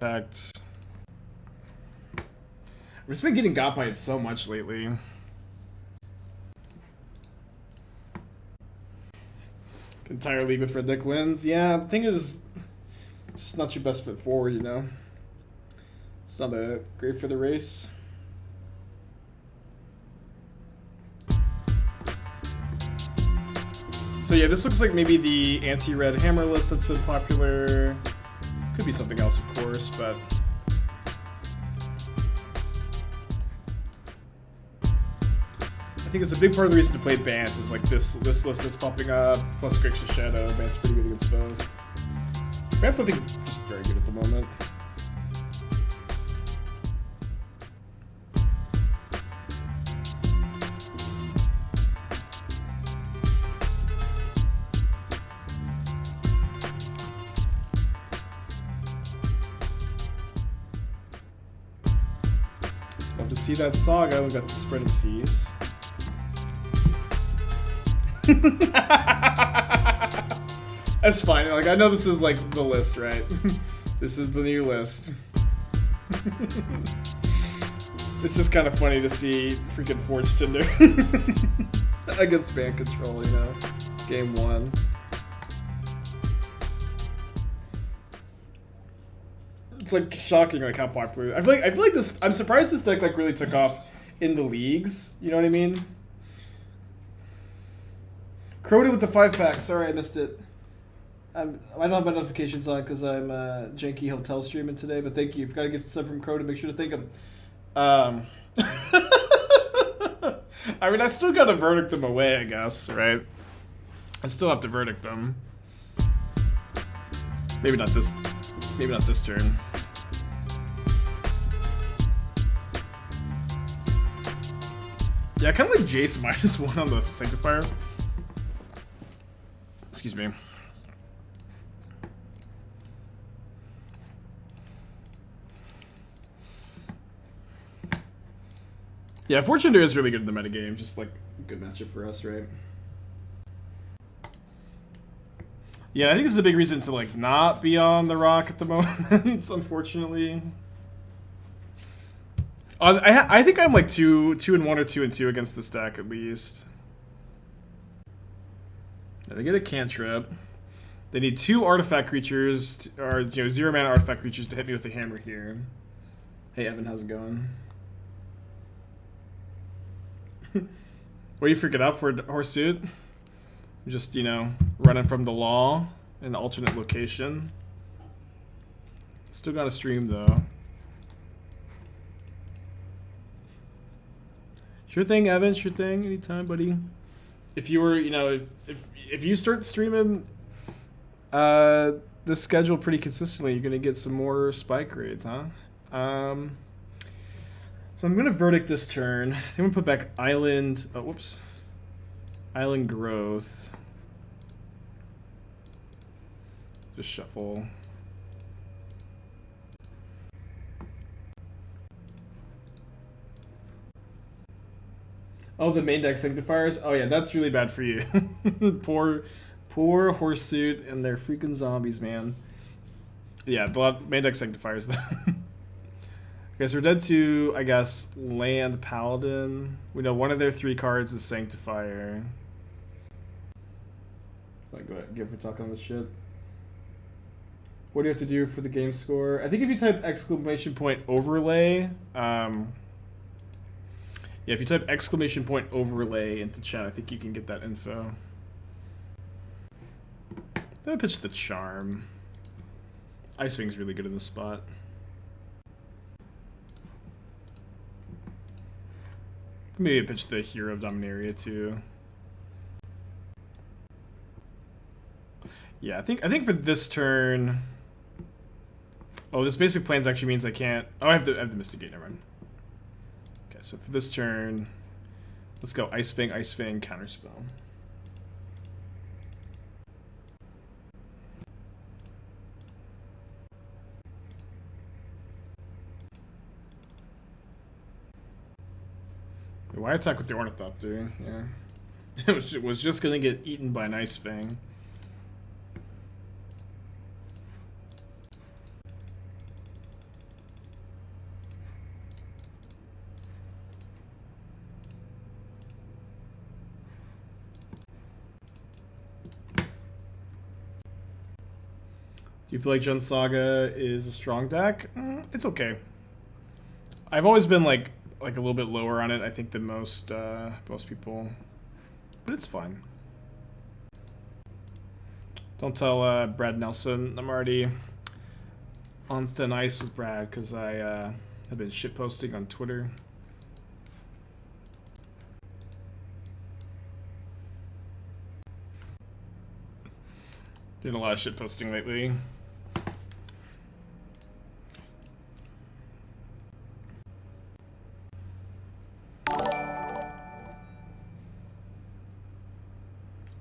Fact. I've just been getting got by it so much lately. Entire league with red deck wins. Yeah, the thing is, it's just not your best foot forward, you know? It's not great for the race. So yeah, this looks like maybe the anti-red hammer list that's been popular. Could be something else, of course, but... I think it's a big part of the reason to play Bant is like this list that's popping up, plus Grixis Shadow. Bant's pretty good against both. Bant's, I think, just very good at the moment. Love to see that saga. We got the Spreading Seas. That's fine. Like, I know this is like the list, right? This is the new list. It's just kind of funny to see freaking Forge Tinder against Bant Control, you know? Game 1. It's like shocking, like how popular. I feel like this. I'm surprised this deck like really took off in the leagues. You know what I mean? Crowded with the 5-pack. Sorry, I missed it. I don't have my notifications on because I'm janky hotel streaming today. But thank you. You've got to get stuff from Crowded. Make sure to thank him. I mean, I still got to verdict them away, I guess, right? I still have to verdict them. Maybe not this. Maybe not this turn. Yeah, I kind of like Jace -1 on the Sanctifier. Excuse me. Yeah, Fortune is really good in the metagame. Just like a good matchup for us, right? Yeah, I think this is a big reason to like not be on the rock at the moment. Unfortunately, I think I'm like 2-1 or 2-2 against this deck at least. They get a cantrip. They need 2 artifact creatures, or 0-mana artifact creatures to hit me with a hammer here. Hey Evan, how's it going? What are you freaking out for, Horsuit? Just, running from the law in an alternate location. Still got to stream though. Sure thing, Evan. Sure thing. Anytime, buddy. If you were, if you start streaming this schedule pretty consistently, you're gonna get some more spike rates, huh? So I'm gonna verdict this turn. I'm gonna put back Island. Oh, whoops. Island Growth. Just shuffle. Oh, the main deck Sanctifiers? Oh yeah, that's really bad for you. poor Horsuit and their freaking zombies, man. Yeah, the main deck Sanctifiers though. Okay, so we're dead to, I guess, Land Paladin. We know one of their 3 cards is Sanctifier. So I go ahead and give for talking on this shit. What do you have to do for the game score? I think if you type !overlay, yeah, if you type !overlay into chat, I think you can get that info. I'm gonna pitch the Charm. Ice-Fang's really good in this spot. Maybe pitch the Hero of Dominaria too. Yeah, I think for this turn. Oh, this basic plans actually means I can't. Oh, I have the Misty Gate. Never mind. Okay, so for this turn, let's go Ice-Fang, Counterspell. Why attack with the Ornithopter? Yeah. It was just gonna get eaten by an Ice-Fang. you feel like Jund Saga is a strong deck? It's okay. I've always been like a little bit lower on it, I think, than most people, but it's fine. Don't tell Brad Nelson I'm already on thin ice with Brad because I have been shitposting on Twitter. Doing a lot of shitposting lately.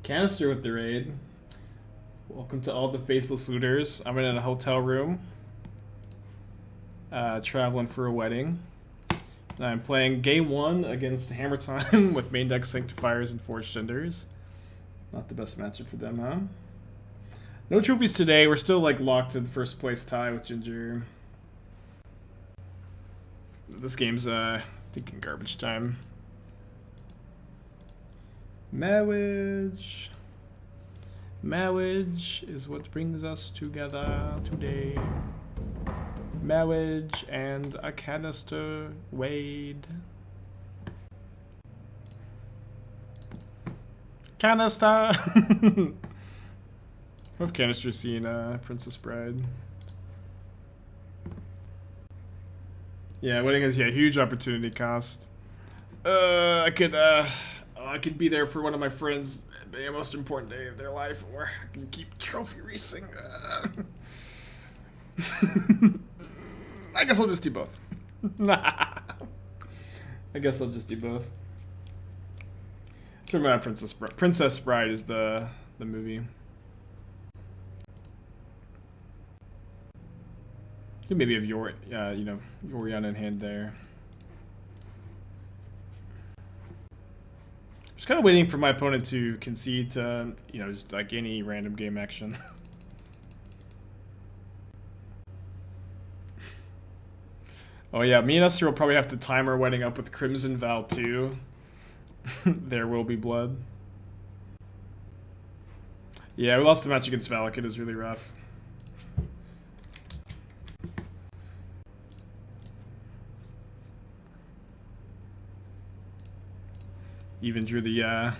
Canister with the raid. Welcome to all the faithless looters. I'm in a hotel room. Traveling for a wedding. And I'm playing game 1 against Hammer Time with main deck Sanctifiers and Forged Cinders. Not the best matchup for them, huh? No trophies today. We're still like locked in first place tie with Ginger. This game's I think in garbage time. Marriage. Marriage is what brings us together today. Marriage and a canister Wade. Canister! I've canister seen Princess Bride. Yeah, wedding has huge opportunity cost. I could be there for one of my friends' the most important day of their life, or I can keep trophy racing. I guess I'll just do both. I guess I'll just do both. It's from Princess Bride is the movie. Maybe have Yorion in hand there. Just kind of waiting for my opponent to concede to, just like any random game action. Oh yeah, me and Esther will probably have to time our wedding up with Crimson Vow too. There will be blood. Yeah, we lost the match against Valak. It was really rough. Even drew the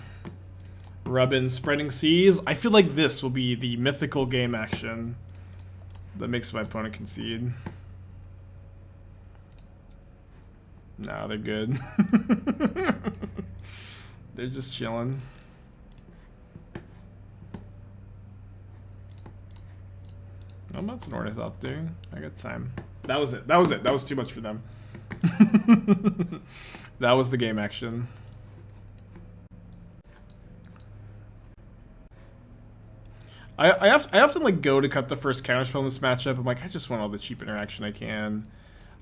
Rubbin Spreading Seas. I feel like this will be the mythical game action that makes my opponent concede. No, they're good. They're just chilling. Oh, that's an Ornithopter. I got time. That was it. That was it. That was too much for them. That was the game action. I often like go to cut the first counterspell in this matchup. I'm like, I just want all the cheap interaction I can.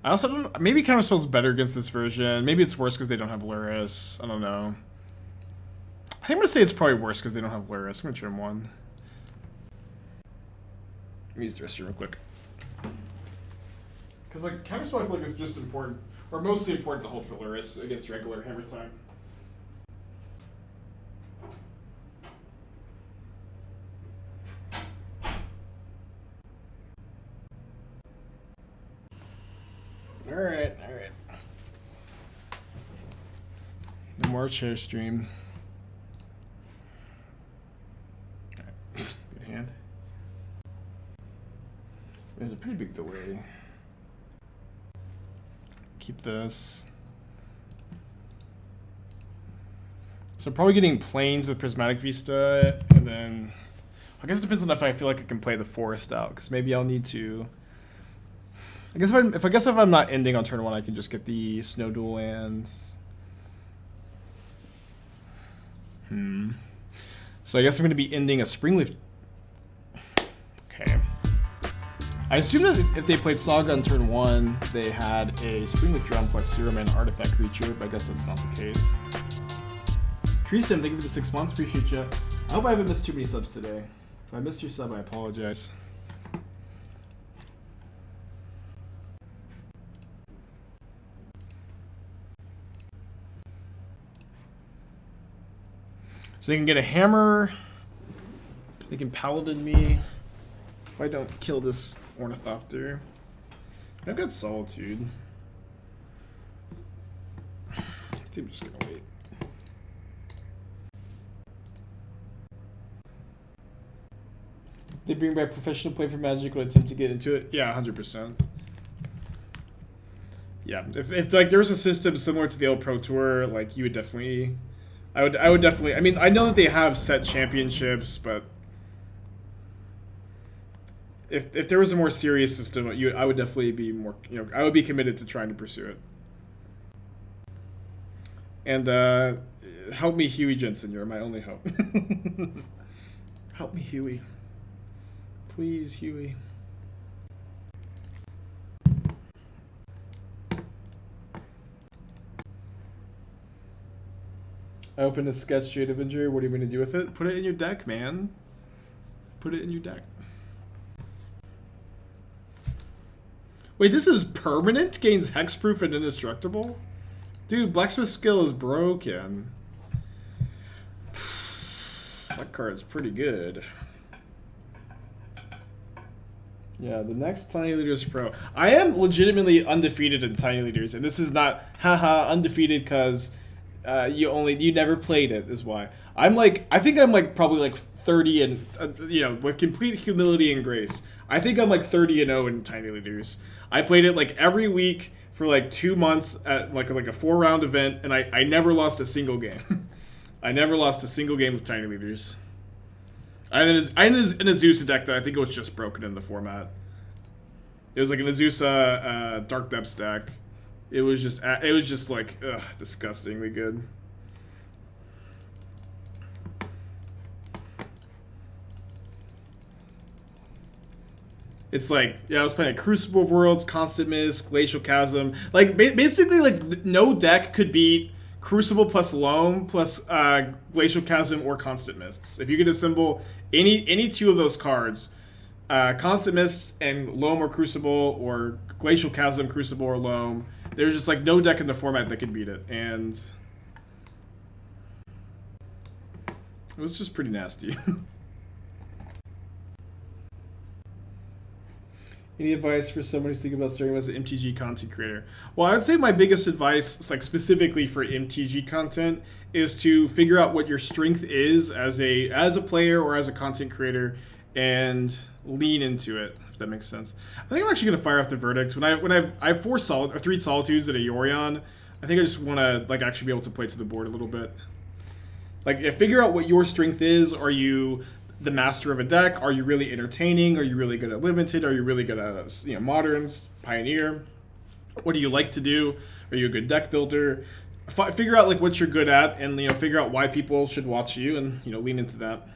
I also don't. Maybe counterspell's better against this version. Maybe it's worse because they don't have Luris. I don't know. I think I'm gonna say it's probably worse because they don't have Luris. I'm gonna trim one. Let me use the restroom real quick. Because like counterspell, I feel like is just important, or mostly important to hold for Luris against regular Hammer Time. Alright. No more chair stream. Alright. Good hand. There's a pretty big delay. Keep this. So probably getting planes with Prismatic Vista, and then I guess it depends on if I feel like I can play the forest out, because maybe I'll need to. I guess if I'm not ending on turn 1, I can just get the Snow Dual lands. So I guess I'm going to be ending a Springleaf. Okay. I assume that if they played Saga on turn 1, they had a Springleaf Drum plus 0-mana artifact creature, but I guess that's not the case. Treestem, thank you for the 6 months. Appreciate you. I hope I haven't missed too many subs today. If I missed your sub, I apologize. So they can get a hammer. They can paladin me. If I don't kill this Ornithopter. I've got Solitude. I think I'm just gonna wait. They bring back professional play for Magic when I attempt to get into it. Yeah, 100%. Yeah, if like there was a system similar to the old Pro Tour, like you would definitely, I would definitely. I mean, I know that they have set championships, but if there was a more serious system, I would definitely be more. You know, I would be committed to trying to pursue it. And help me, Huey Jensen. You're my only hope. Help me, Huey. Please, Huey. I opened a sketch Jade Avenger. What are you going to do with it? Put it in your deck, man. Put it in your deck. Wait, this is permanent? Gains hexproof and indestructible? Dude, Blacksmith skill is broken. That card's pretty good. Yeah, the next Tiny Leaders Pro. I am legitimately undefeated in Tiny Leaders, and this is not haha undefeated because you never played it is why. I think I'm like probably like 30 and you know, with complete humility and grace. I think I'm like 30 and 0 in Tiny Leaders. I played it like every week for like 2 months at like a 4-round event, and I never lost a single game. I never lost a single game with Tiny Leaders. I had an Azusa deck that I think it was just broken in the format. It was like an Azusa Dark Depths deck. It was just like disgustingly good. It's like, yeah, I was playing Crucible of Worlds, Constant Mist, Glacial Chasm. Like basically, like no deck could beat Crucible plus Loam plus Glacial Chasm or Constant Mists. If you could assemble any two of those cards, Constant Mists and Loam or Crucible, or Glacial Chasm, Crucible or Loam, there's just like no deck in the format that could beat it, and it was just pretty nasty. Any advice for someone who's thinking about starting as an MTG content creator? Well, I would say my biggest advice, like specifically for MTG content, is to figure out what your strength is as a player or as a content creator, and lean into it. If that makes sense. I think I'm actually gonna fire off the verdict when I have 3 Solitudes and a Yorion. I think I just want to like actually be able to play to the board a little bit. Like, figure out what your strength is. Are you the master of a deck? Are you really entertaining? Are you really good at limited? Are you really good at moderns, pioneer? What do you like to do? Are you a good deck builder? Figure out like what you're good at, and figure out why people should watch you, and lean into that.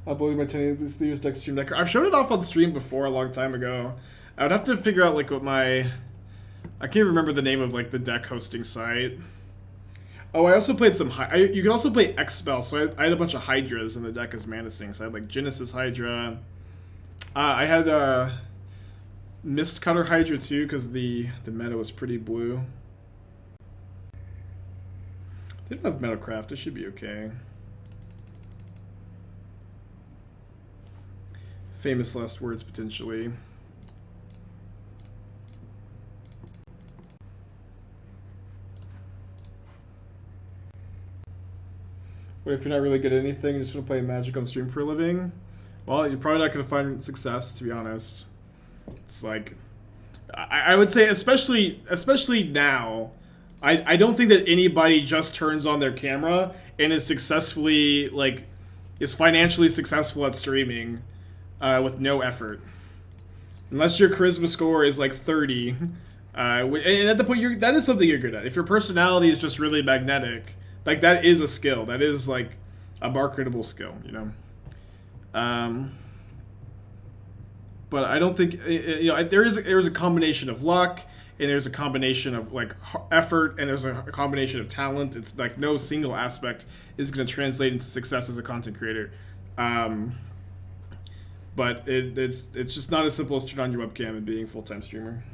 I believe my 10 this year's deck stream deck. I've showed it off on stream before a long time ago. I would have to figure out like what my I can't remember the name of like the deck hosting site. Oh, I also played some you can also play X-Spell, so I had a bunch of Hydras in the deck as Mana Sing. So I had like Genesis Hydra. I had Mist Cutter Hydra too, because the meta was pretty blue. They don't have Metalcraft, it should be okay. Famous last words, potentially. What if you're not really good at anything, you just want to play Magic on stream for a living? Well, you're probably not going to find success, to be honest. It's like, I would say, especially now, I don't think that anybody just turns on their camera and is successfully, like, is financially successful at streaming with no effort. Unless your charisma score is like 30. And at the point, that is something you're good at. If your personality is just really magnetic, like, that is a skill. That is, like, a marketable skill, But I don't think, there's a combination of luck, and there's a combination of, like, effort, and there's a combination of talent. It's, like, no single aspect is going to translate into success as a content creator. But it's just not as simple as turning on your webcam and being a full-time streamer.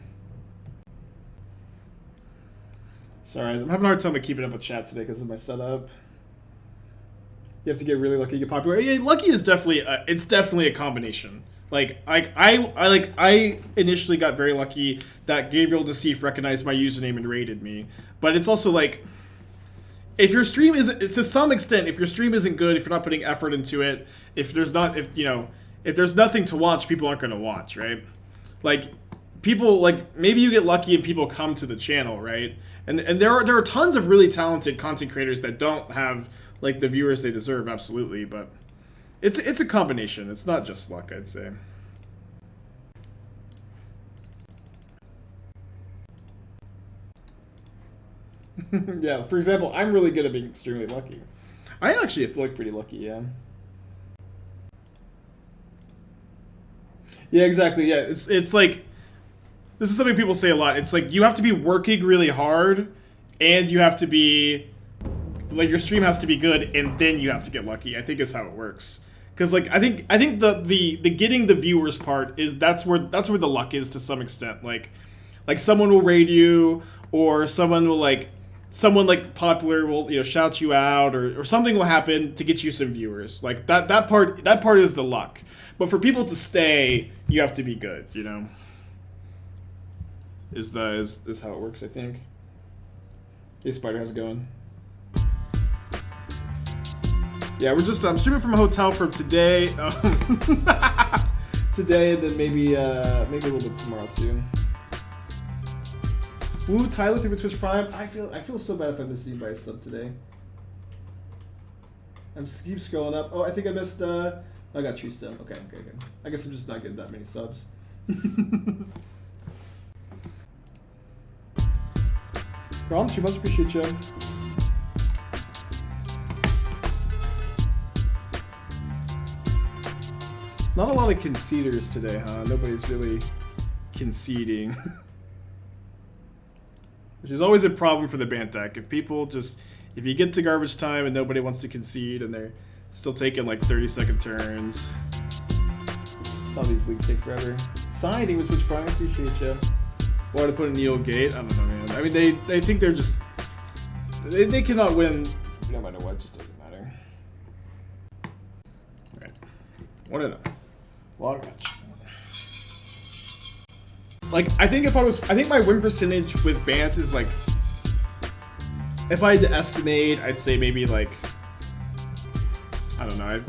Sorry, I'm having a hard time keeping up with chat today because of my setup. You have to get really lucky to get popular. Yeah, lucky is definitely it's definitely a combination. Like I initially got very lucky that Gabriel Deceive recognized my username and raided me, but it's also like if your stream isn't, to some extent, if your stream isn't good, if you're not putting effort into it, if there's nothing to watch, people aren't going to watch, right? Like people, like maybe you get lucky and people come to the channel, right? And there are tons of really talented content creators that don't have like the viewers they deserve, absolutely, but it's a combination. It's not just luck, I'd say. Yeah, for example, I'm really good at being extremely lucky. I actually feel like pretty lucky, yeah. Yeah, exactly, yeah. It's like, this is something people say a lot. It's like, you have to be working really hard, and you have to be, like, your stream has to be good, and then you have to get lucky, I think is how it works. Because, like, I think the getting the viewers part is, that's where the luck is to some extent. Like someone will raid you, or someone popular will shout you out, or something will happen to get you some viewers. Like that part is the luck. But for people to stay, you have to be good. Is how it works, I think. Hey Spider, how's it going? Yeah, I'm streaming from a hotel for today. Today, and then maybe a little bit tomorrow too. Woo, Tyler, through Twitch Prime. I feel so bad if I missed anybody's sub today. I'm keep scrolling up. Oh, I think I missed. I got Tree Stone. Okay. I guess I'm just not getting that many subs. Ron, too much appreciate you. Not a lot of conceders today, huh? Nobody's really conceding. Which is always a problem for the Bant deck. If you get to garbage time and nobody wants to concede and they're still taking like 30-second turns. Some of these leagues take forever. Sign, thank you for Twitch Prime, appreciate you. Why to put a Needle Gate? I don't know, man. I mean, they think they're just... They cannot win no matter what, it just doesn't matter. Alright. 1-0. Long match. Like, I think my win percentage with Bant is like, if I had to estimate, I'd say maybe like, I don't know,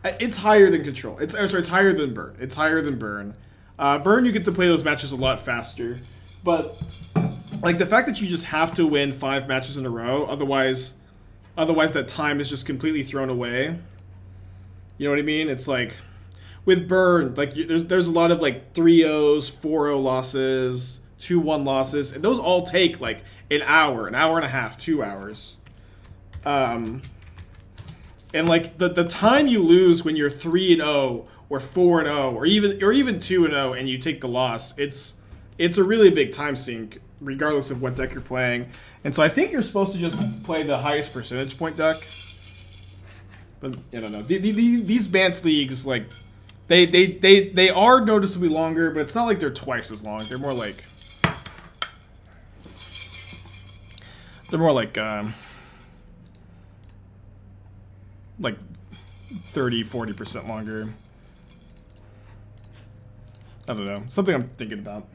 it's higher than Control. It's higher than Burn. It's higher than Burn. Burn, you get to play those matches a lot faster, but like the fact that you just have to win 5 matches in a row, otherwise that time is just completely thrown away. You know what I mean? It's like, with Burn, like there's a lot of like 3-0s, 4-0 losses, 2-1 losses, and those all take like an hour and a half, 2 hours. And like the time you lose when you're 3-0 or 4-0 or even 2-0 and you take the loss, it's a really big time sink regardless of what deck you're playing. And so I think you're supposed to just play the highest percentage point deck. But I don't know. These Bant leagues, like, They are noticeably longer, but it's not like they're twice as long. They're more like 30-40% longer. I don't know. Something I'm thinking about.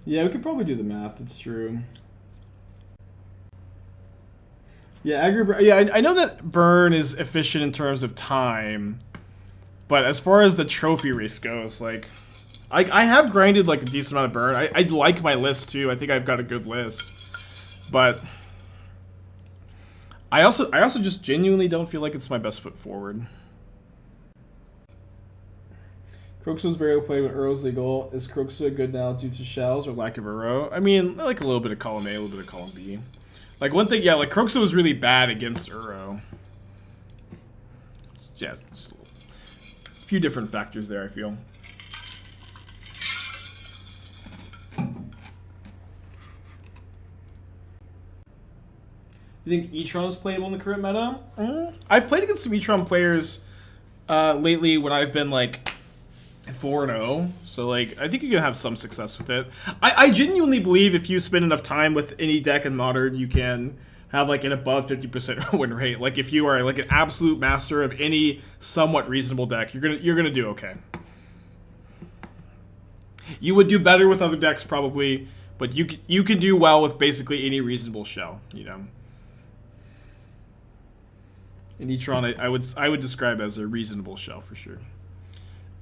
Yeah, we could probably do the math. It's true. Yeah, I know that Burn is efficient in terms of time, but as far as the trophy race goes, like, I have grinded like a decent amount of Burn. I like my list too. I think I've got a good list, but I also just genuinely don't feel like it's my best foot forward. Croxo's burial play with Uro's legal. Is Croxo good now due to shells or lack of Uro? I mean, I like a little bit of column A, a little bit of column B. Like, one thing, yeah, like, Croxo was really bad against Uro. Yeah, just a few different factors there, I feel. You think E-Tron is playable in the current meta? I've played against some E-Tron players lately when I've been, like, 4-0, so like I think you can have some success with it. I genuinely believe if you spend enough time with any deck in Modern, you can have like an above 50% win rate. Like if you are like an absolute master of any somewhat reasonable deck, you're gonna do okay. You would do better with other decks probably, but you can do well with basically any reasonable shell, you know. And Etron, I would describe as a reasonable shell for sure.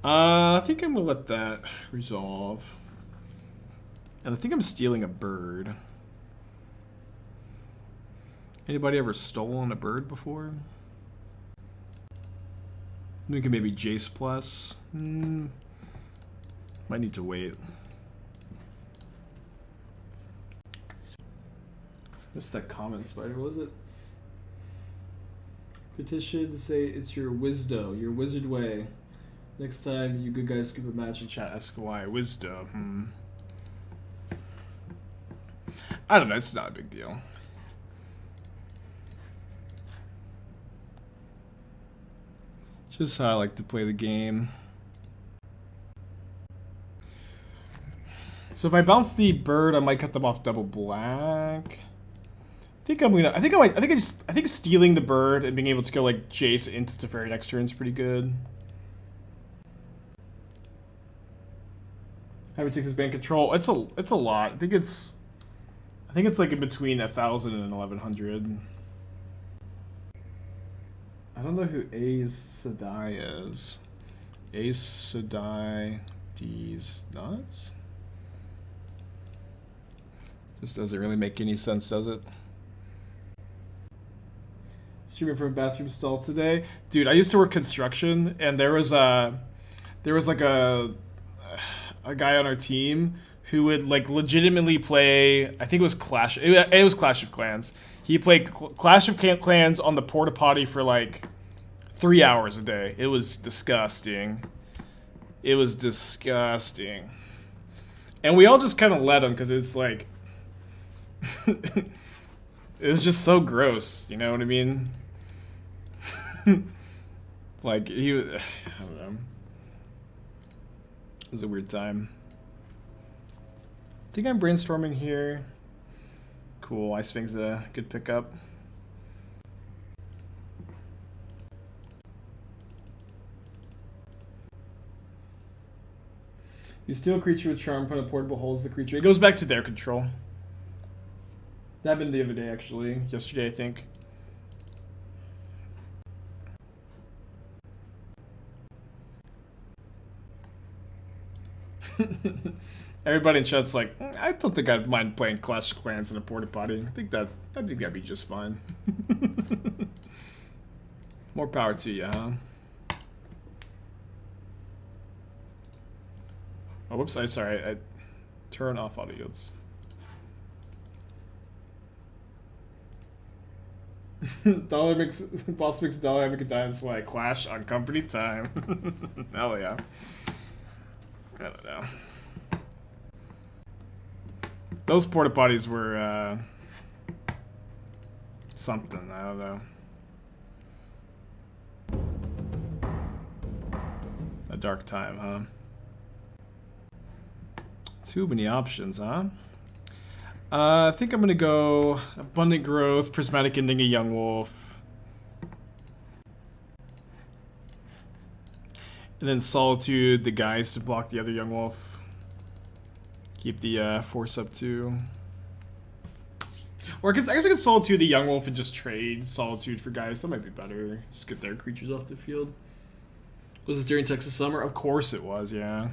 I think I'm gonna let that resolve. And I think I'm stealing a bird. Anybody ever stolen a bird before? We can maybe Jace plus. Might need to wait. What's that comment, Spider? What was it? Petition to say it's your Wisdo, your wizard way. Next time you good guys skip a match in chat, ask why. Wisdom. I don't know, it's not a big deal. Just how I like to play the game. So if I bounce the bird, I might cut them off double black. I think stealing the bird and being able to go like Jace into Teferi next turn is pretty good. Having Texas Band control, it's a lot. I think it's like in between 1,000 and 1,100. I don't know who Ace Sedai is. Ace Sedai, these nuts. This doesn't really make any sense, does it? Streaming from a bathroom stall today, dude. I used to work construction, and there was like a guy on our team who would like legitimately play. I think it was Clash. It was Clash of Clans. He played Clash of Clans on the porta potty for like 3 hours a day. It was disgusting. It was disgusting. And we all just kind of let him because it's like it was just so gross. You know what I mean? Like he was, I don't know. It was a weird time. I think I'm brainstorming here. Cool, Ice-Fang's a good pickup. You steal a creature with charm, put a portable holes the creature. It goes back to their control. That happened the other day, actually. Yesterday, I think. Everybody in chat's like, I don't think I'd mind playing Clash of Clans in a porta potty. I think that'd be just fine. More power to you, huh? Oh, whoops! Sorry. I turn off audios. Boss makes $1 every good time. That's why I Clash on company time. Hell yeah. I don't know. Those porta potties were something. I don't know. A dark time, huh? Too many options, huh? I think I'm gonna go Abundant Growth, Prismatic Ending, a Young Wolf, and then Solitude, the guys to block the other Young Wolf. Keep the Force up too. Or I guess I could Solitude the Young Wolf and just trade Solitude for guys. That might be better. Just get their creatures off the field. Was this during Texas summer? Of course it was, yeah.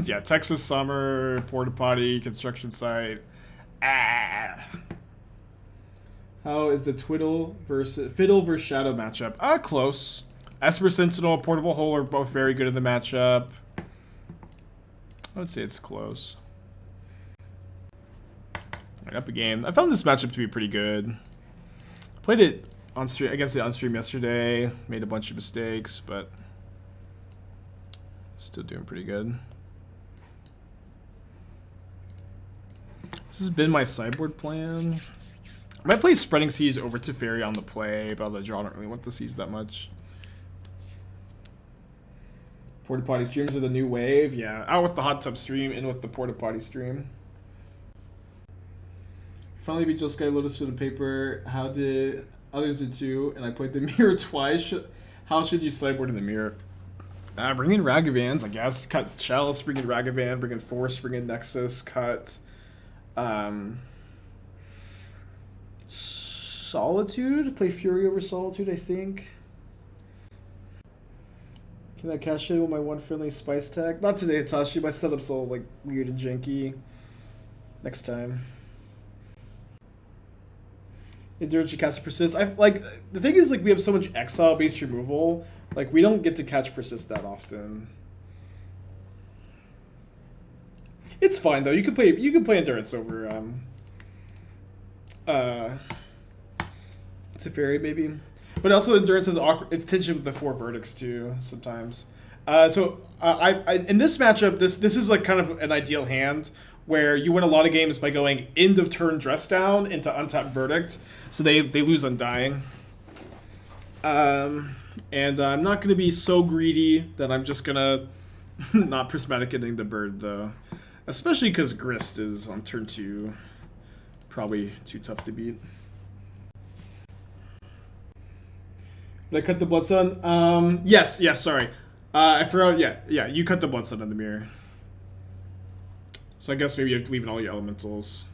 Yeah, Texas summer, porta potty, construction site. Ah. How is the Fiddle versus Shadow matchup? Close. Esper Sentinel, Portable Hole are both very good in the matchup. I would say it's close. Right, up a game. I found this matchup to be pretty good. Played it on stream against it on stream yesterday. Made a bunch of mistakes, but still doing pretty good. This has been my sideboard plan. I might play Spreading Seas over Teferi on the play, but the draw don't really want the seas that much. Porta potty streams are the new wave. Yeah, out with the hot tub stream, in with the porta potty stream. Finally beat Jill Sky Lotus for the paper. How did others did too? And I played the mirror twice. How should you sideboard in the mirror? Bring in Ragavans, I guess. Cut Chalice, bring in Ragavan, bring in Force, bring in Nexus, cut Solitude. Play Fury over Solitude, I think. Can I cash in with my one friendly spice tag? Not today, Hitachi. My setup's all like weird and janky. Next time. Endurance cast persist. I like the thing is like we have so much exile based removal. Like we don't get to catch persist that often. It's fine though. You can play endurance over Teferi maybe. But also endurance has awkward it's tension with the 4 verdicts too sometimes. I in this matchup this is like kind of an ideal hand where you win a lot of games by going end of turn dress down into untapped verdict. So they lose Undying. And I'm not going to be so greedy that I'm just going to not Prismatic Ending the bird, though. Especially because Grist is on turn 2. Probably too tough to beat. Did I cut the Bloodsun? Yes, sorry. I forgot, yeah, you cut the Bloodsun in the mirror. So I guess maybe you have to leave in all your elementals.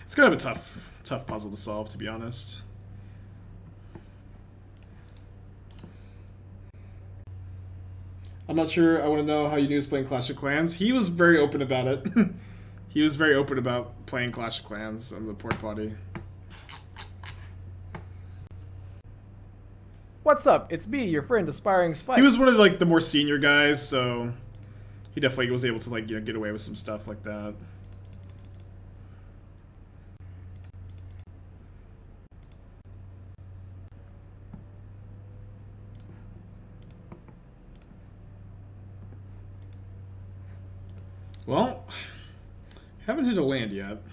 It's kind of a tough puzzle to solve, to be honest. I'm not sure. I want to know how you knew he was playing Clash of Clans. He was very open about it. He was very open about playing Clash of Clans on the port potty. What's up? It's me, your friend, Aspiring Spike. He was one of the more senior guys, so he definitely was able to get away with some stuff like that. Well, haven't hit a land yet.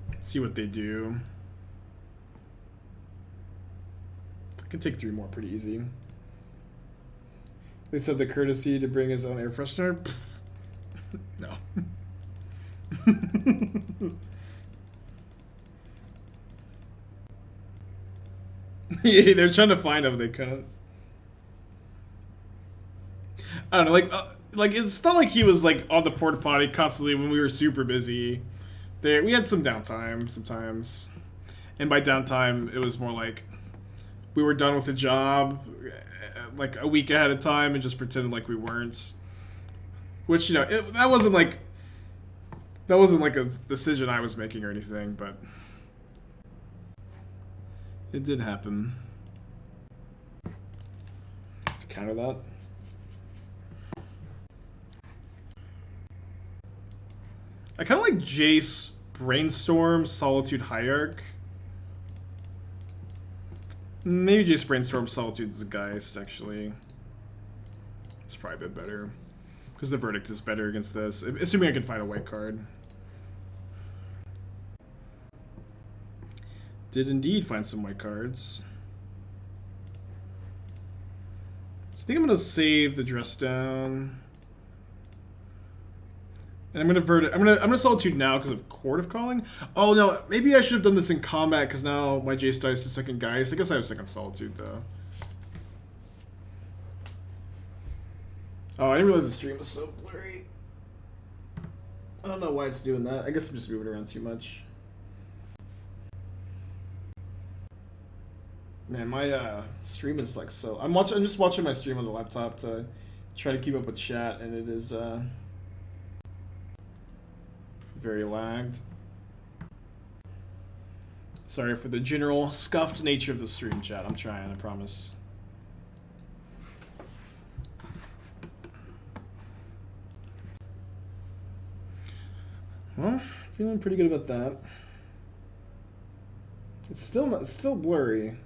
Let's see what they do. I can take 3 more pretty easy. They said the courtesy to bring his own air freshener. No. Yeah, they're trying to find him. They couldn't. I don't know, like it's not like he was on the porta potty constantly when we were super busy. We had some downtime sometimes, and by downtime it was more like we were done with the job like a week ahead of time and just pretended like we weren't. Which that wasn't like a decision I was making or anything, but it did happen. To counter that. I kind of like Jace, Brainstorm, Solitude, Hierarch. Maybe Jace, Brainstorm, Solitude is a Geist, actually. It's probably a bit better. Because the Verdict is better against this. Assuming I can find a white card. Did indeed find some white cards. So I think I'm going to save the Dress Down. And I'm gonna Verdict. I'm gonna Solitude now because of Court of Calling. Oh no, maybe I should have done this in combat because now my Jace dies to second Geist. I guess I have second Solitude though. Oh, I didn't realize the stream was so blurry. I don't know why it's doing that. I guess I'm just moving around too much. Man, my stream is so. I'm just watching my stream on the laptop to try to keep up with chat, and it is very lagged. Sorry for the general scuffed nature of the stream, chat. I'm trying, I promise. Well, feeling pretty good about that. It's still blurry.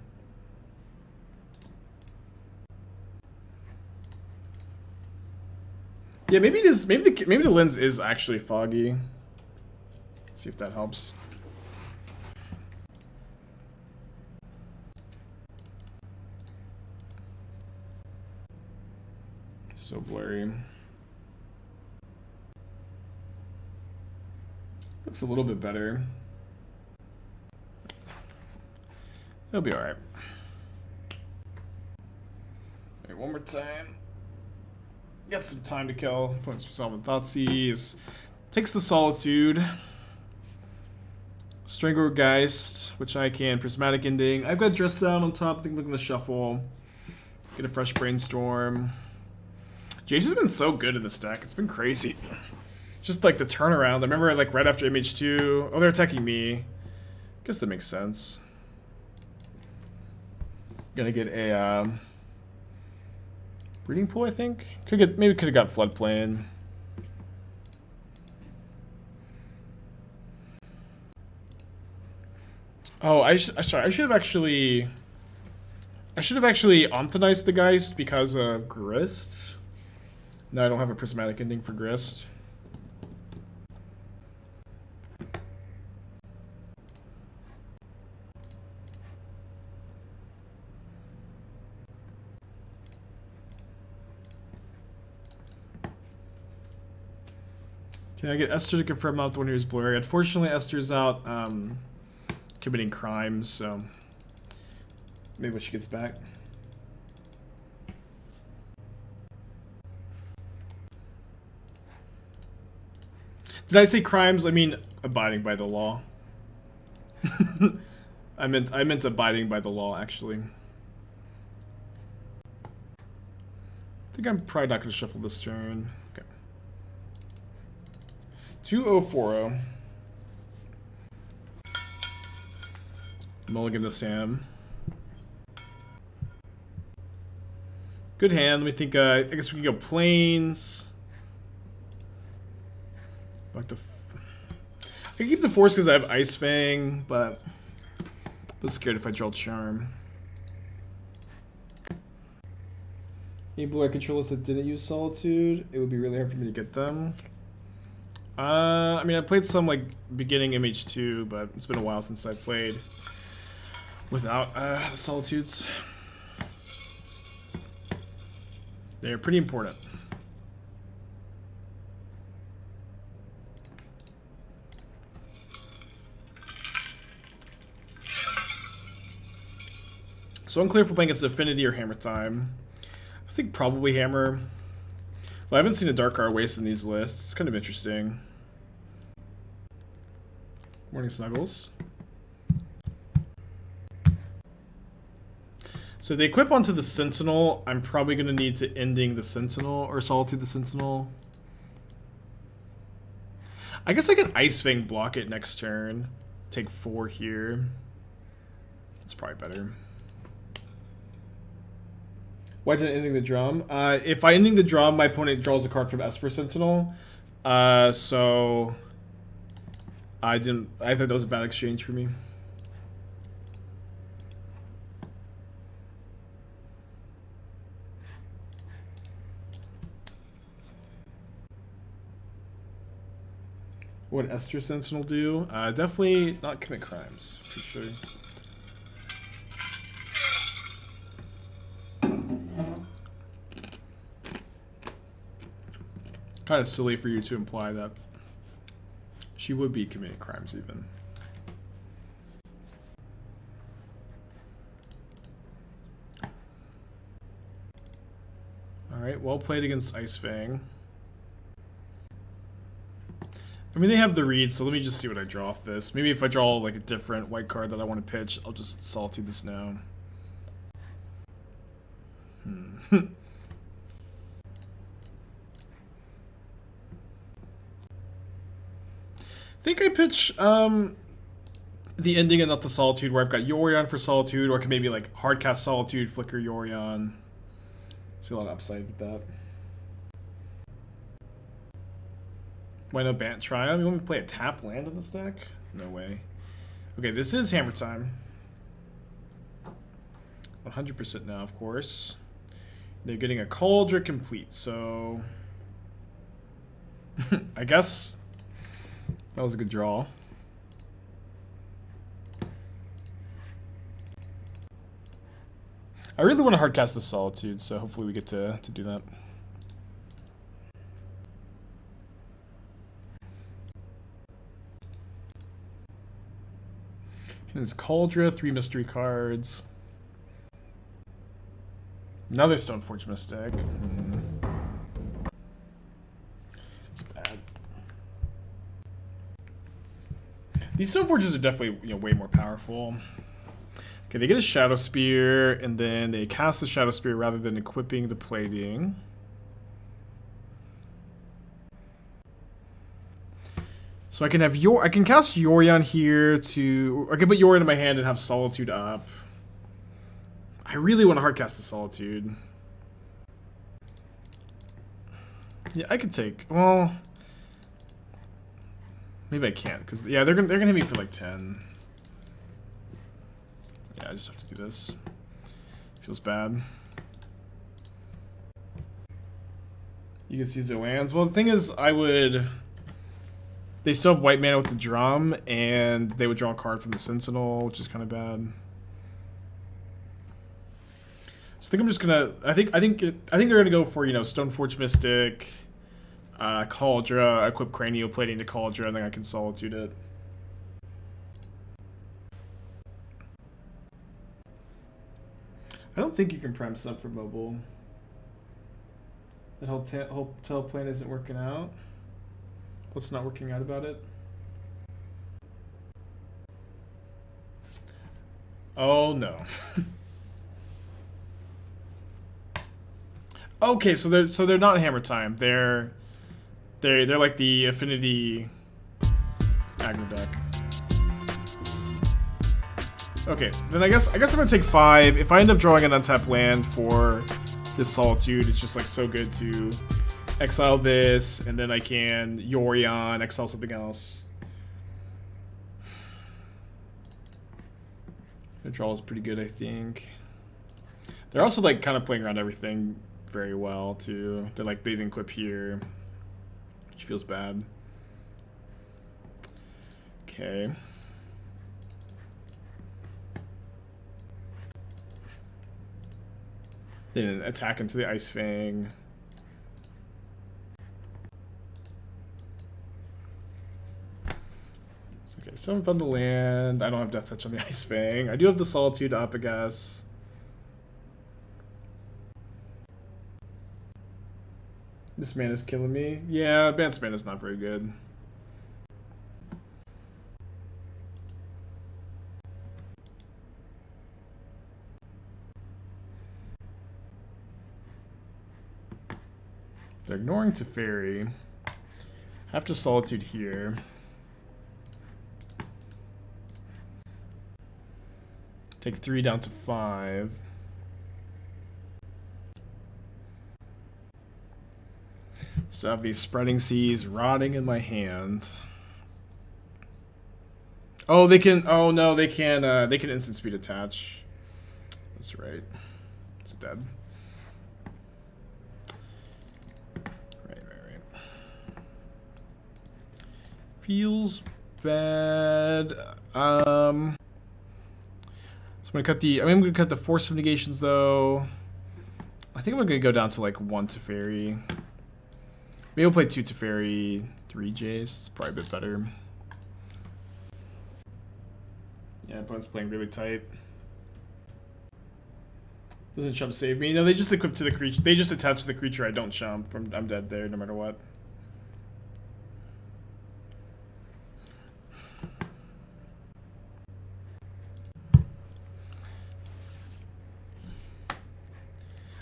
Yeah, maybe it is. Maybe the lens is actually foggy. See if that helps. So blurry. Looks a little bit better. It'll be alright. Alright, one more time. Got some time to kill. Points for Solomon Thoughtseize. Takes the Solitude. Stranglegeist, which I can. Prismatic Ending. I've got Dress Down on top. I think I'm going to shuffle. Get a fresh Brainstorm. Jace has been so good in this deck. It's been crazy. Just like the turnaround. I remember like right after MH2. Oh, they're attacking me. Guess that makes sense. Gonna get a breeding pool, I think. Maybe could have got Floodplain. Oh, I should have actually Onthanized the Geist because of Grist. No, I don't have a Prismatic Ending for Grist. Can I get Esther to confirm out the one who's blurry? Unfortunately, Esther's out committing crimes, so maybe when she gets back. Did I say crimes? I mean abiding by the law. I meant abiding by the law, actually. I think I'm probably not going to shuffle this turn. Okay. 2040. Mulligan the Sam. Good hand. Let me think. I guess we can go plains. Back to. I can keep the Force because I have Ice-Fang, but I'm scared if I draw Charm. Any blue-eye controllers that didn't use Solitude, it would be really hard for me to get them. I mean, I played some like beginning MH2, but it's been a while since I played without the Solitudes. They're pretty important. So unclear if we're playing against Affinity or Hammer Time. I think probably Hammer. Well, I haven't seen a Dark card waste in these lists. It's kind of interesting. Morning Snuggles. So they equip onto the Sentinel. I'm probably going to need to Ending the Sentinel or Solitude the Sentinel. I guess I could Ice-Fang block it next turn. Take 4 here. That's probably better. Why didn't I Ending the Drum? If I Ending the Drum, my opponent draws a card from Esper Sentinel. So I thought that was a bad exchange for me. What Esther Sentinel do? Definitely not commit crimes, for sure. Kind of silly for you to imply that she would be committing crimes, even. Alright, well played against Ice-Fang. I mean, they have the read, so let me just see what I draw off this. Maybe if I draw like a different white card that I want to pitch, I'll just Solitude this now. I think I pitch the Ending and not the Solitude, where I've got Yorion for Solitude, or I can maybe like hardcast Solitude, flicker Yorion. See a lot of upside with that. Why no Bant Triumph? You want me to play a tap land in this deck? No way. Okay, this is Hammer Time. 100% now, of course. They're getting a Cauldron complete, so I guess that was a good draw. I really want to hardcast the Solitude, so hopefully we get to do that. His Cauldra, 3 mystery cards. Another Stoneforge Mystic. It's bad. These Stoneforges are definitely, way more powerful. Okay, they get a Shadow Spear, and then they cast the Shadow Spear rather than equipping the plating. So I can cast Yorion here I can put Yorion in my hand and have Solitude up. I really want to hardcast the Solitude. Yeah, I could take, well, maybe I can't, because yeah, they're gonna hit me for like 10. Yeah, I just have to do this. Feels bad. You can see the lands. Well, the thing is, they still have white mana with the drum, and they would draw a card from the Sentinel, which is kind of bad. So I think I'm just gonna. I think they're gonna go for Stoneforge Mystic, Cauldra, equip Cranioplating to Cauldra, and then I can Solitude it. I don't think you can prime sub for mobile. That whole teleplan isn't working out. What's not working out about it? Oh no. Okay, so they're not Hammer Time. They're like the Affinity aggro deck. Okay, then I guess I'm gonna take 5. If I end up drawing an untapped land for this Solitude, it's just like so good to exile this, and then I can Yorion, exile something else. The draw is pretty good, I think. They're also like kind of playing around everything very well too. They didn't equip here, which feels bad. Okay. Then attack into the Ice-Fang. Okay, so I'm fun to land. I don't have Death Touch on the Ice-Fang. I do have the Solitude up, I guess. This mana's killing me. Yeah, Bant's mana's not very good. They're ignoring Teferi. Have to Solitude here. Take 3 down to 5. So I have these Spreading Seas rotting in my hand. Oh, they can. Oh no, they can. They can instant speed attach. That's right. It's dead. Right. Feels bad. So I'm gonna cut the. I'm gonna cut the Force of Negations though. I think I'm gonna go down to like 1 Teferi. Maybe we'll play 2 Teferi, 3 Jace. It's probably a bit better. Yeah, opponent's playing really tight. Doesn't chump save me. No, they just equip to the creature. They just attach to the creature. I don't chump. I'm dead there no matter what.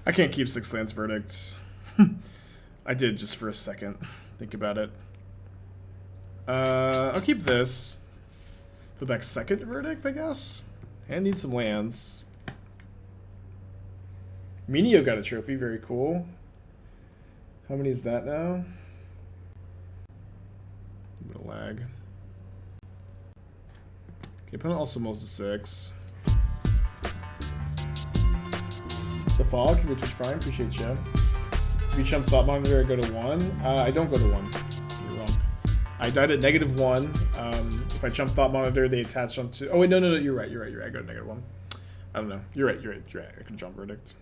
I can't keep 6 lands Verdict. I did just for a second. Think about it. I'll keep this. Put back 2nd Verdict, I guess. And need some lands. Minio got a trophy, very cool. How many is that now? A bit of lag. Okay, opponent also mulls to 6. The Fog, can we Twitch Prime? Appreciate you. If you chump Thought Monitor, I go to 1. I don't go to 1. You're wrong. I died at -1. If I chump Thought Monitor, they attach onto. Oh wait, no, you're right. I go to -1. I don't know. You're right. I could jump Verdict.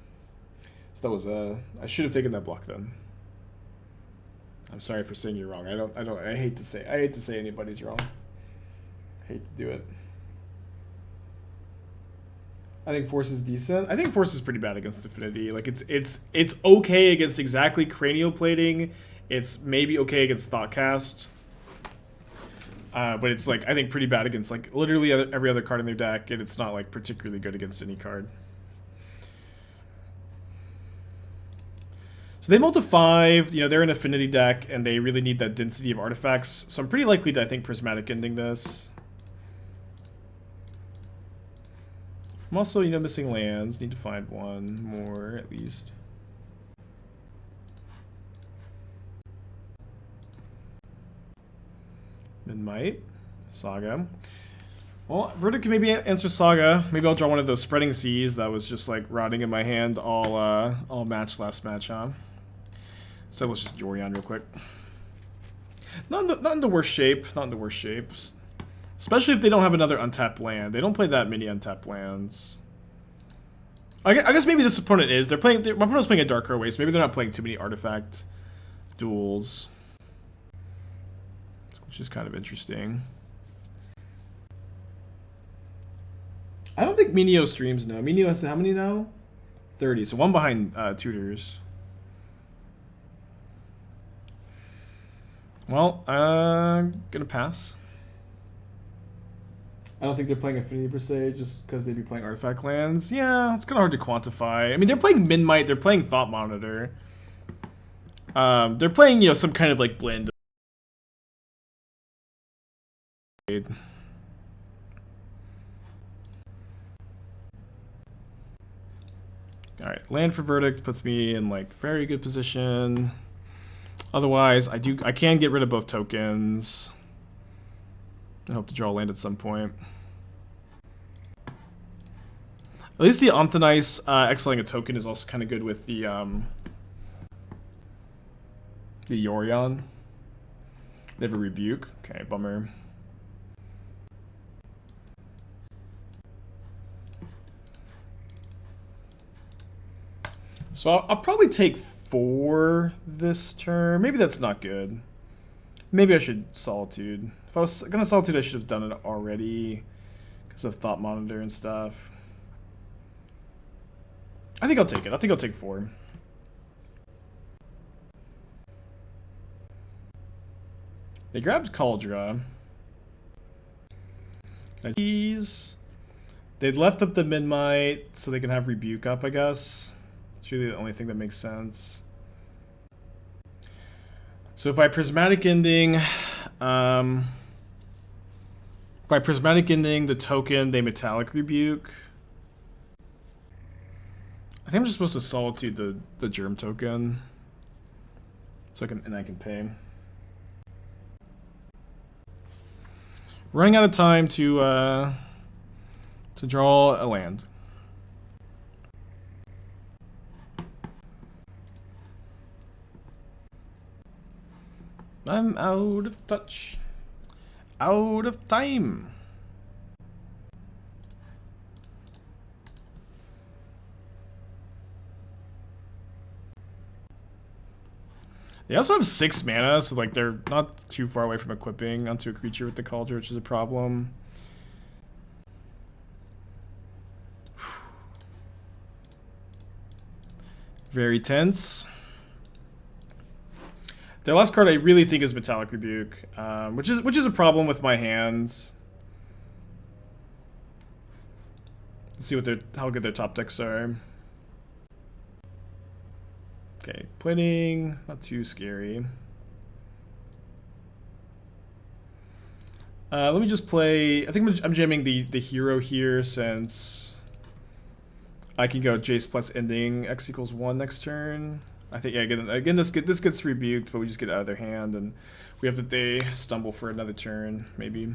So that was I should have taken that block then. I'm sorry for saying you're wrong. I hate to say anybody's wrong. I hate to do it. I think Force is decent. I think Force is pretty bad against Affinity. Like it's okay against exactly Cranial Plating. It's maybe okay against Thoughtcast. But it's like I think pretty bad against like literally every other card in their deck, and it's not like particularly good against any card. So they multi 5, you know, they're an Affinity deck, and they really need that density of artifacts. So I'm pretty likely to, I think, Prismatic Ending this. I'm also, you know, missing lands. Need to find one more, at least. Might. Saga. Well, Verdict can maybe answer Saga. Maybe I'll draw one of those Spreading Seas that was just, like, rotting in my hand all match last match, huh? So let's just Yorion real quick. Not in the worst shape. Not in the worst shape. Especially if they don't have another untapped land. They don't play that many untapped lands. I guess maybe this opponent is. My opponent's playing a Dark Away, so maybe they're not playing too many artifact duels. Which is kind of interesting. I don't think Minio streams now. Minio has how many now? 30. So one behind Tutors. Well, I'm gonna pass. I don't think they're playing Affinity per se, just because they'd be playing Artifact lands. Yeah, it's kind of hard to quantify. I mean, they're playing Min-Might, they're playing Thought Monitor. They're playing, you know, some kind of like blend. Alright, land for Verdict puts me in like very good position. Otherwise, I can get rid of both tokens. I hope to draw land at some point. At least the Anthonice exiling a token is also kind of good with the Yorion. They have a Rebuke. Okay, bummer. So I'll probably take 4 this turn. Maybe that's not good. Maybe I should Solitude. If I was gonna Solitude, I should have done it already because of Thought Monitor and stuff. I think I'll take it. I think I'll take 4. They grabbed Cauldra. They left up the Min-Might so they can have Rebuke up, I guess. It's really the only thing that makes sense. So if I Prismatic Ending, the token, they Metallic Rebuke. I think I'm just supposed to Solitude the Germ token, so I can pay. Running out of time to draw a land. I'm out of touch. Out of time. They also have 6 mana, so like they're not too far away from equipping onto a creature with the Cauldron, which is a problem. Very tense. Their last card I really think is Metallic Rebuke, which is a problem with my hands. Let's see how good their top decks are. Okay, Plating, not too scary. Let me just play. I think I'm jamming the hero here since I can go Jace plus Ending X equals 1 next turn. I think, yeah, again this gets rebuked, but we just get out of their hand, and we have that they stumble for another turn, maybe.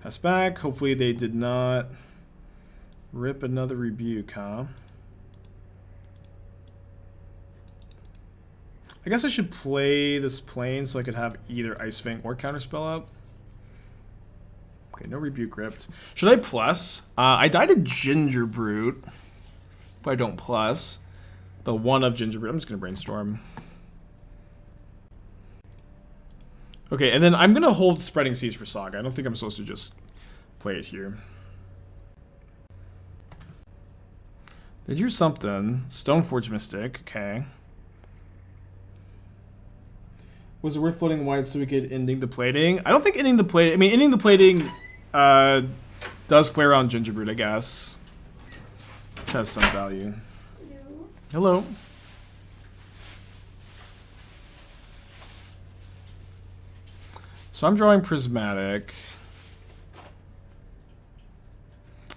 Pass back. Hopefully they did not rip another rebuke, huh? I guess I should play this plane so I could have either Ice-Fang or Counterspell up. Okay, no rebuke ripped. Should I plus? I died a Ginger Brute. If I don't plus the 1 of Ginger Brute, I'm just gonna brainstorm. Okay, and then I'm gonna hold Spreading Seas for Saga. I don't think I'm supposed to just play it here. They drew something. Stoneforge Mystic, okay. Was it worth floating white so we could ending the plating? I don't think ending the plating... I mean, ending the plating does play around Gingerbread, I guess. Which has some value. Hello. So I'm drawing Prismatic.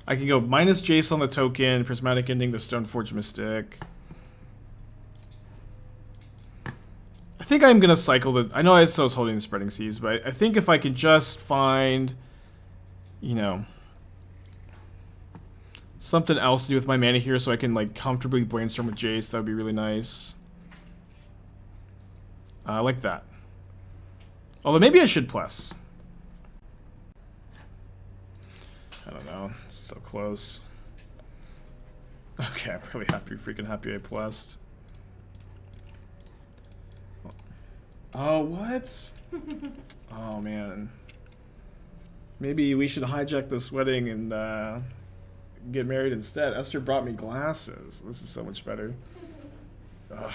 I can go minus Jace on the token, Prismatic Ending the Stoneforge Mystic. I think I'm gonna cycle the... I know I still was holding the Spreading Seas, but I think if I could just find, you know, something else to do with my mana here so I can like comfortably brainstorm with Jace, that would be really nice. I like that. Although maybe I should plus. I don't know. It's so close. Okay, I'm really happy, freaking happy I plussed. Oh, what? Oh, man. Maybe we should hijack this wedding and get married instead. Esther brought me glasses. This is so much better. Ugh.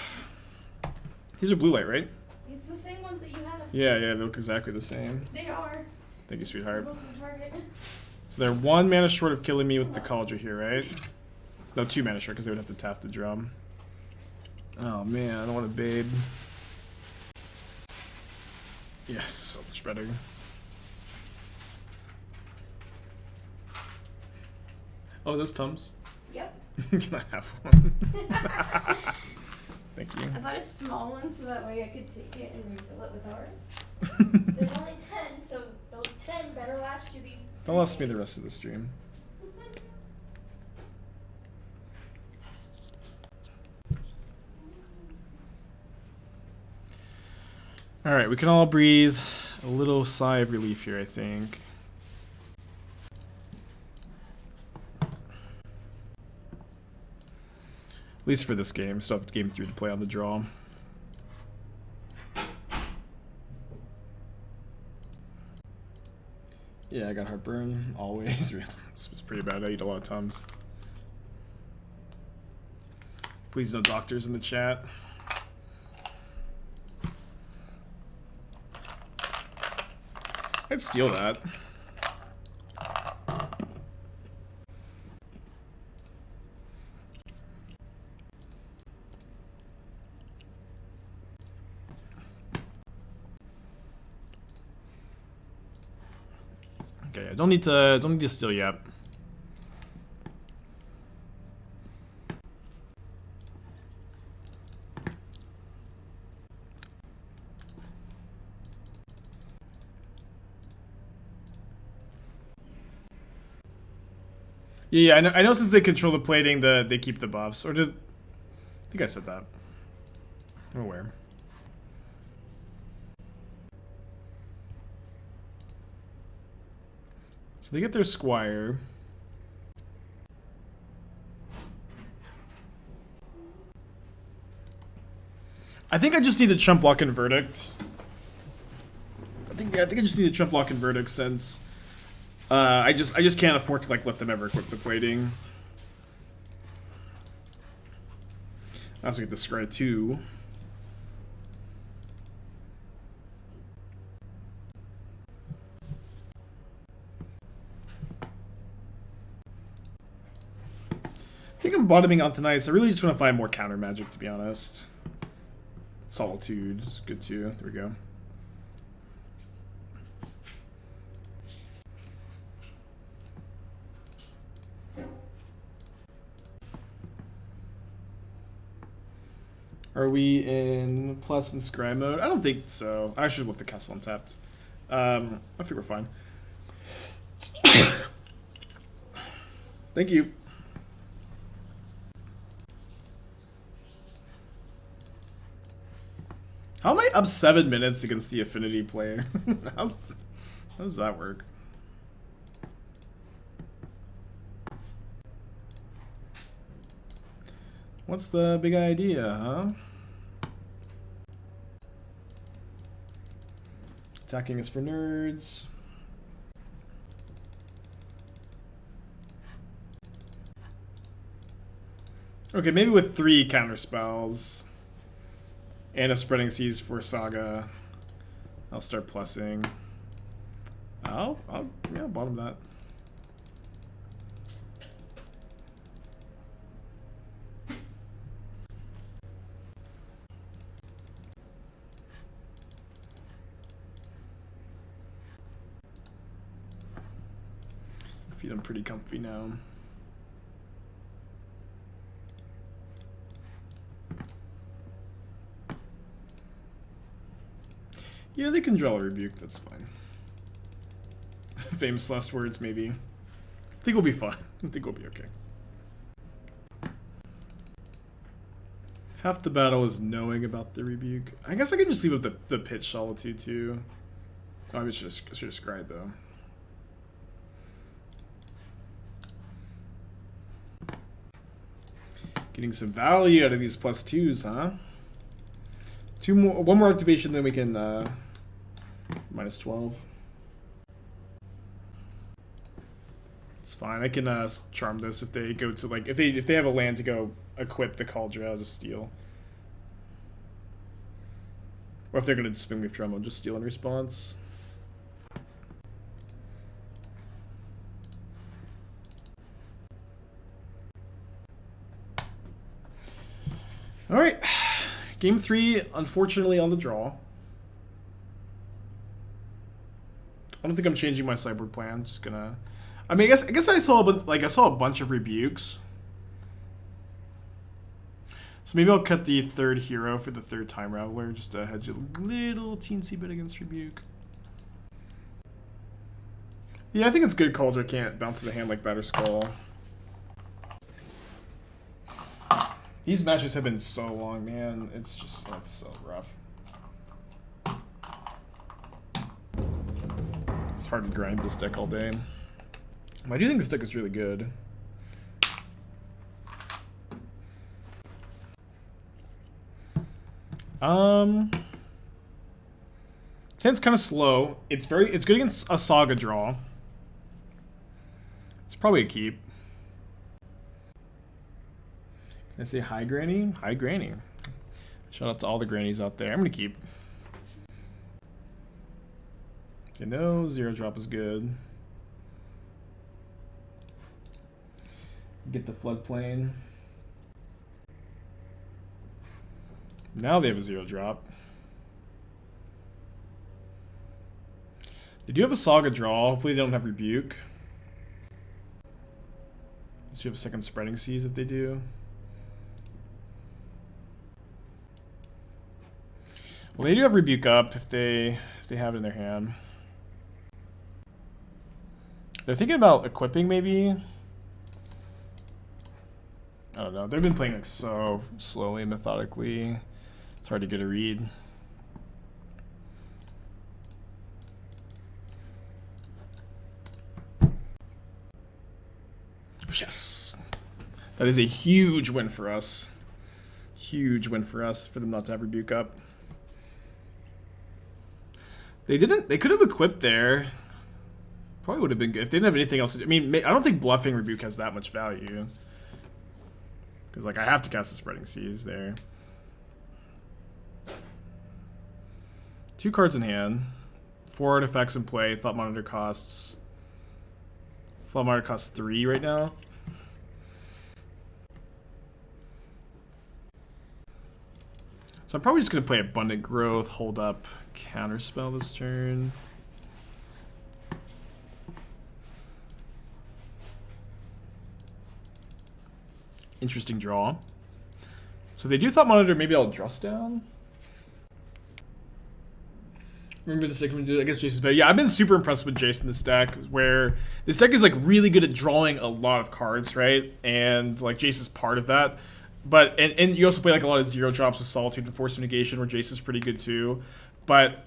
These are blue light, right? It's the same ones that you have. Yeah, they look exactly the same. They are. Thank you, sweetheart. They're both on target. So they're 1 mana short of killing me with the Cauldron here, right? No, 2 mana short because they would have to tap the drum. Oh man, I don't want a babe. Yes, so much better. Oh, those Tums? Yep. Can I have one? Thank you. I bought a small one so that way I could take it and refill it with ours. There's only 10, so those 10 better last you these. They'll last me the rest of the stream. Alright, we can all breathe a little sigh of relief here, I think. At least for this game. Still have game 3 to play on the draw. Yeah, I got heartburn. Always. This was pretty bad. I eat a lot of Tums. Please no doctors in the chat. I'd steal that. Okay, I don't need to steal yet. Yeah, I know since they control the plating, they keep the buffs. Or did... I think I said that. I'm aware. So they get their Squire. I think I just need to chump block and Verdict. I think I just need to chump block and Verdict since... I just can't afford to like let them ever equip the plating. I also get the Scry too. I think I'm bottoming out tonight, so I really just want to find more counter magic, to be honest. Solitude is good too. There we go. Are we in plus and scry mode? I don't think so. I should have left the castle untapped. I think we're fine. Thank you. How am I up 7 minutes against the affinity player? How does that work? What's the big idea, huh? Attacking is for nerds. Okay, maybe with 3 counterspells and a Spreading Seas for Saga, I'll start plussing. I'll bottom that. I'm pretty comfy now. Yeah, they can draw a rebuke, that's fine. Famous last words, maybe. I think we'll be fine. I think we'll be okay. Half the battle is knowing about the rebuke. I guess I can just leave with the pitch Solitude too. Oh, I should have scryed though. Getting some value out of these +2s, huh? One more activation, then we can -12. It's fine. I can charm this if they go to like if they have a land to go equip the Cauldron, I'll just steal. Or if they're gonna Springleaf Drum, I'll just steal in response. All right, game 3, unfortunately on the draw. I don't think I'm changing my sideboard plan. Just gonna. I mean, I guess I saw a bunch of rebukes. So maybe I'll cut the 3rd hero for the 3rd time Raveler, just to hedge a little teensy bit against rebuke. Yeah, I think it's good. Cauldron can't bounce the hand like Batter Skull. These matches have been so long, man. It's so rough. It's hard to grind this deck all day. I do think this deck is really good. It's kind of slow. It's good against a Saga draw. It's probably a keep. I say hi, Granny? Hi, Granny. Shout out to all the grannies out there. I'm going to keep. You know, 0 drop is good. Get the Floodplain. Now they have a 0 drop. They do have a Saga draw. Hopefully they don't have Rebuke. Let's do have a second Spreading Seas if they do. Well, they do have Rebuke up if they have it in their hand. They're thinking about equipping maybe. I don't know. They've been playing like so slowly and methodically. It's hard to get a read. Yes. That is a huge win for us. Huge win for us for them not to have Rebuke up. They could have equipped there. Probably would have been good. If they didn't have anything else. I mean, I don't think bluffing Rebuke has that much value. Because, like, I have to cast the Spreading Seas there. 2 cards in hand. 4 artifacts in play. Thought Monitor costs... Thought Monitor costs 3 right now. So I'm probably just going to play Abundant Growth, hold up Counterspell this turn. Interesting draw. So if they do Thought Monitor, maybe I'll Drust down. Remember this deck, I guess Jace is better. Yeah, I've been super impressed with Jace in this deck, where this deck is like really good at drawing a lot of cards, right? And like Jace is part of that. But and you also play like a lot of 0 drops with Solitude and Force of Negation, where Jace is pretty good too. But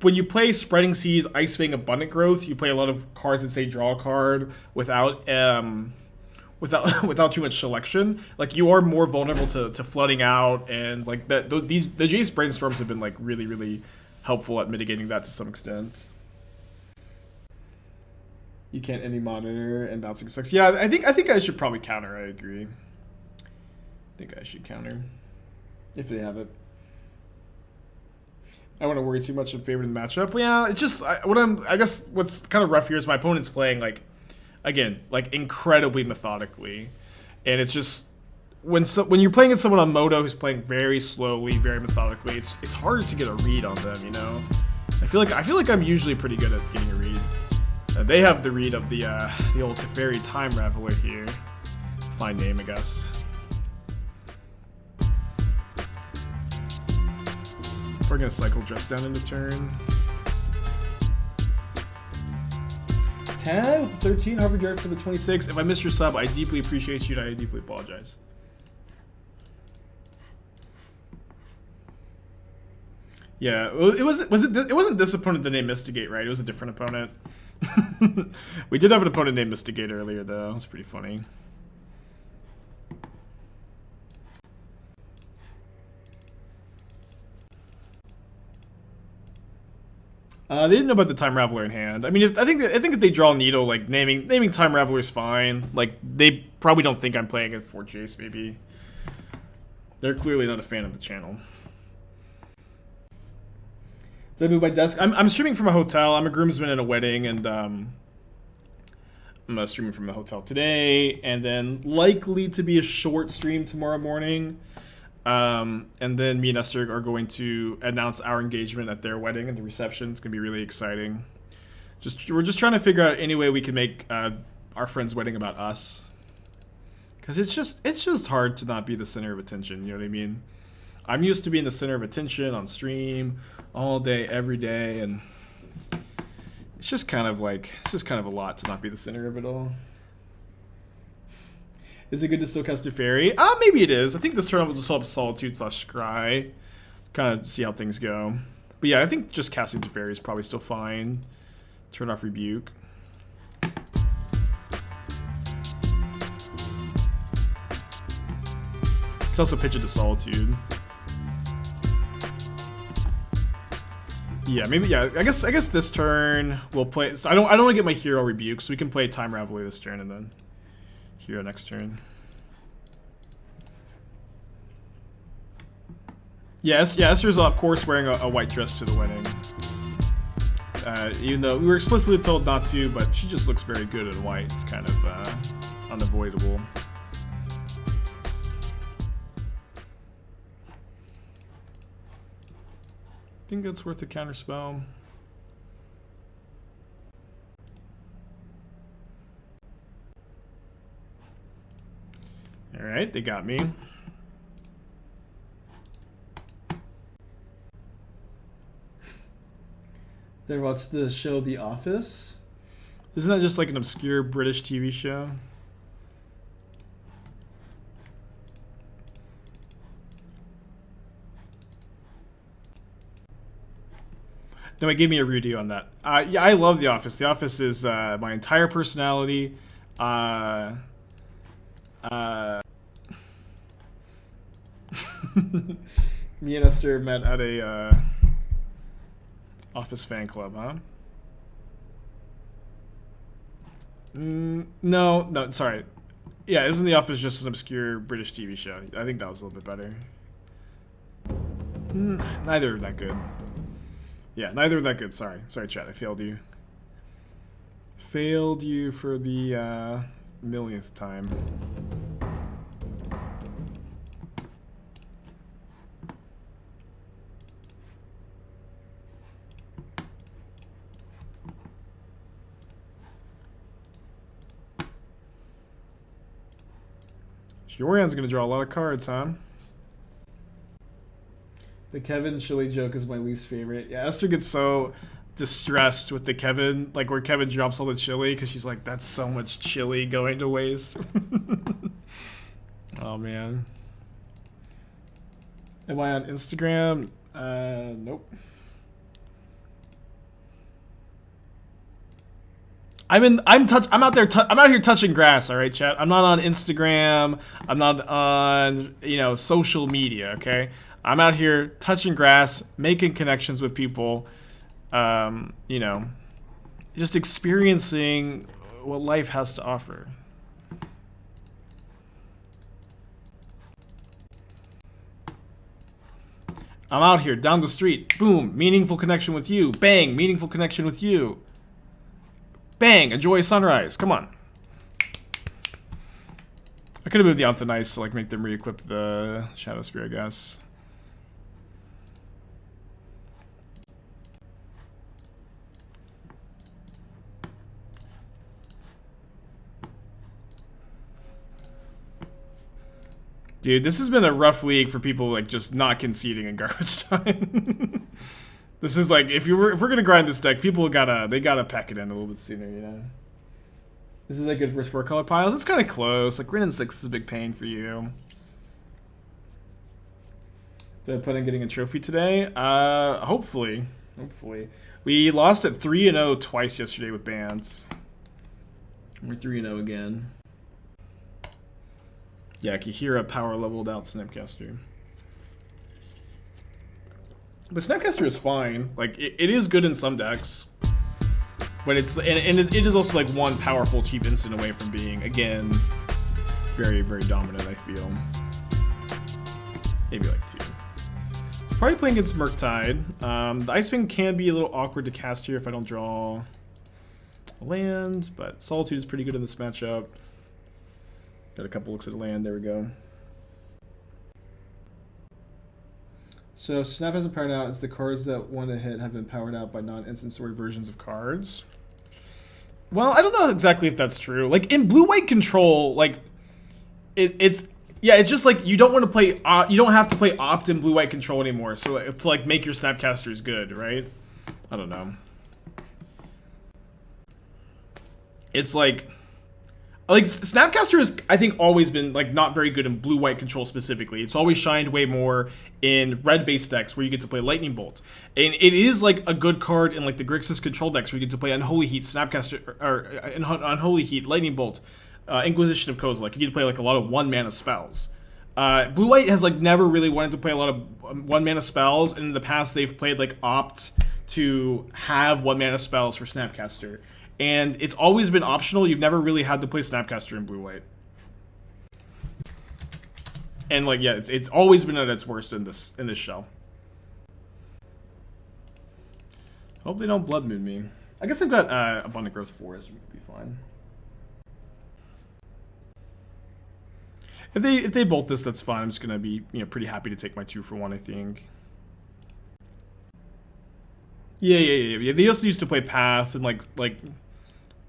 when you play Spreading Seas, Ice-Fang, Abundant Growth, you play a lot of cards that say draw a card without too much selection. Like you are more vulnerable to flooding out, and like the Jace brainstorms have been like really helpful at mitigating that to some extent. You can't any monitor and bouncing sucks. Yeah, I think I should probably counter. I agree. I think I should counter if they have it. I don't want to worry too much in favor of the matchup. But yeah, it's just I guess what's kind of rough here is my opponent's playing like, again, like incredibly methodically, and it's just when you're playing against someone on Moto who's playing very slowly, very methodically, it's harder to get a read on them. You know, I feel like I'm usually pretty good at getting a read. They have the read of the old Teferi Time Raveler here. Fine name, I guess. We're gonna cycle Dress Down into turn. 10 with 13 Harvey Dart for the 26. If I missed your sub, I deeply appreciate you and I deeply apologize. Yeah, it wasn't this opponent that named Mystigate, right? It was a different opponent. We did have an opponent named Mystigate earlier, though. It's pretty funny. They didn't know about the Time Raveler in hand. I mean, I think if they draw Needle, like naming Time Raveler is fine. Like they probably don't think I'm playing it for Jace. Maybe they're clearly not a fan of the channel. Did I move my desk? I'm streaming from a hotel. I'm a groomsman in a wedding, and I'm streaming from a hotel today, and then likely to be a short stream tomorrow morning. And then me and Esther are going to announce our engagement at their wedding and the reception. It's gonna be really exciting. We're just trying to figure out any way we can make our friend's wedding about us, because it's just hard to not be the center of attention. You know what I mean? I'm used to being the center of attention on stream all day, every day, and it's just kind of a lot to not be the center of it all. Is it good to still cast Teferi? Maybe it is. I think this turn will just swap Solitude / Scry. Kind of see how things go. But yeah, I think just casting Teferi is probably still fine. Turn off Rebuke. Could also pitch it to Solitude. Yeah, maybe. Yeah, I guess this turn we'll play. So I don't want to get my hero Rebuke, so we can play Time Raveler this turn and then hero next turn. Yes, Esther's of course wearing a white dress to the wedding. Even though we were explicitly told not to, but she just looks very good in white. It's kind of unavoidable. I think that's worth a counterspell. Alright, they got me. Did I watch the show The Office? Isn't that just like an obscure British TV show? No, it gave me a review on that. Yeah, I love The Office. The Office is my entire personality. Me and Esther met at a Office fan club, huh? No, sorry. Yeah, isn't The Office just an obscure British TV show? I think that was a little bit better. Neither are that good. Yeah, neither are that good. Sorry, chat. I failed you. Failed you for the millionth time. Yorion's gonna draw a lot of cards, huh? The Kevin Chili joke is my least favorite. Yeah, Esther gets so distressed with the Kevin, like where Kevin drops all the chili, because she's like, that's so much chili going to waste. Oh, man. Am I on Instagram? Nope. I'm out here touching grass, all right, chat. I'm not on Instagram. I'm not on, social media, okay? I'm out here touching grass, making connections with people, you know, just experiencing what life has to offer. I'm out here, down the street, boom, meaningful connection with you, bang, meaningful connection with you. Bang, enjoy sunrise, come on. I could have moved the Antha Nice to like make them re-equip the Shadow Spear, I guess. Dude, this has been a rough league for people like just not conceding in garbage time. This is like if we're gonna grind this deck, people gotta pack it in a little bit sooner, you know. This is like good versus 4 color piles. It's kind of close. Like Rin and 6 is a big pain for you. Did I plan on getting a trophy today? Hopefully. Hopefully. We lost at 3-0 twice yesterday with Bant. We're 3-0 again. Yeah, Kihira power leveled out Snapcaster. But Snapcaster is fine. Like, it is good in some decks. But it's, and it is also like one powerful cheap instant away from being, again, very, very dominant, I feel. Maybe like 2. Probably playing against Murktide. The Ice-Fang can be a little awkward to cast here if I don't draw a land, but Solitude is pretty good in this matchup. Got a couple looks at land, there we go. So Snap hasn't powered out. It's the cards that want to hit have been powered out by non-instant story versions of cards. Well, I don't know exactly if that's true. Like in blue-white control, like it's just like you don't want to play. You don't have to play opt in blue-white control anymore. So it's like make your Snapcasters good, right? I don't know. It's like Snapcaster has, I think, always been like not very good in blue-white control specifically. It's always shined way more in red-based decks where you get to play Lightning Bolt, and it is like a good card in like the Grixis control decks where you get to play Unholy Heat, Snapcaster, or Unholy Heat, Lightning Bolt, Inquisition of Coatl. Like you get to play like a lot of 1-mana spells. Blue-white has like never really wanted to play a lot of 1-mana spells, and in the past they've played like opt to have 1-mana spells for Snapcaster. And it's always been optional. You've never really had to play Snapcaster in blue-white. And like, yeah, it's always been at its worst in this shell. Hope they don't Blood Moon me. I guess I've got Abundant Growth Forest. We could be fine. If they bolt this, that's fine. I'm just gonna be pretty happy to take my 2 for 1. I think. Yeah. They also used to play Path and like.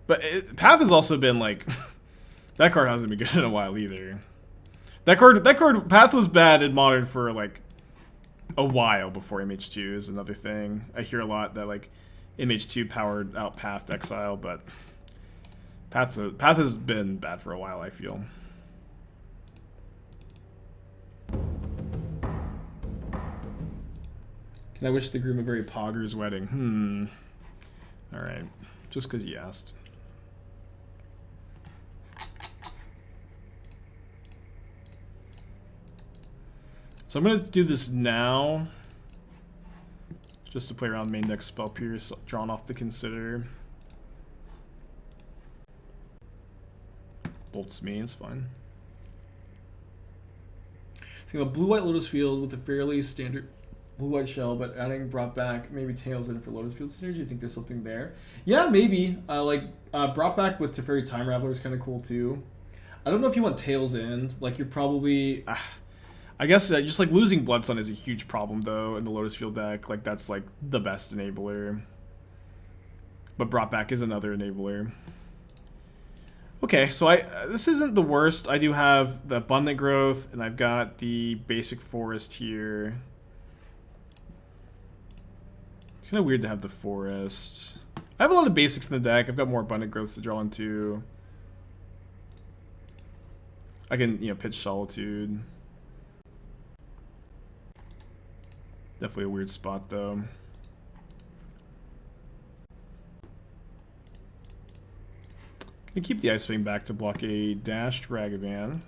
But Path has also been like that card hasn't been good in a while either. That card Path was bad in Modern for like a while before MH2 is another thing. I hear a lot that like MH2 powered out Path to Exile, but Path has been bad for a while, I feel. Can I wish the groom a very Pogger's wedding? Alright. Just because you asked. So I'm going to do this now. Just to play around main deck Spell Pierce, drawn off the Consider. Bolts me, it's fine. Think of a blue-white Lotus Field with a fairly standard blue-white shell, but adding brought back maybe Tails in for Lotus Field synergy. You think there's something there? Yeah, maybe. Brought back with Teferi Time Raveler is kind of cool too. I don't know if you want Tails in. Like you're probably, I guess just like losing Blood Sun is a huge problem though in the Lotus Field deck. Like that's like the best enabler. But brought back is another enabler. Okay, so this isn't the worst. I do have the Abundant Growth, and I've got the basic Forest here. It's kind of weird to have the Forest. I have a lot of basics in the deck. I've got more Abundant Growths to draw into. I can, pitch Solitude. Definitely a weird spot, though. Gonna keep the Ice-Fang back to block a dashed Ragavan.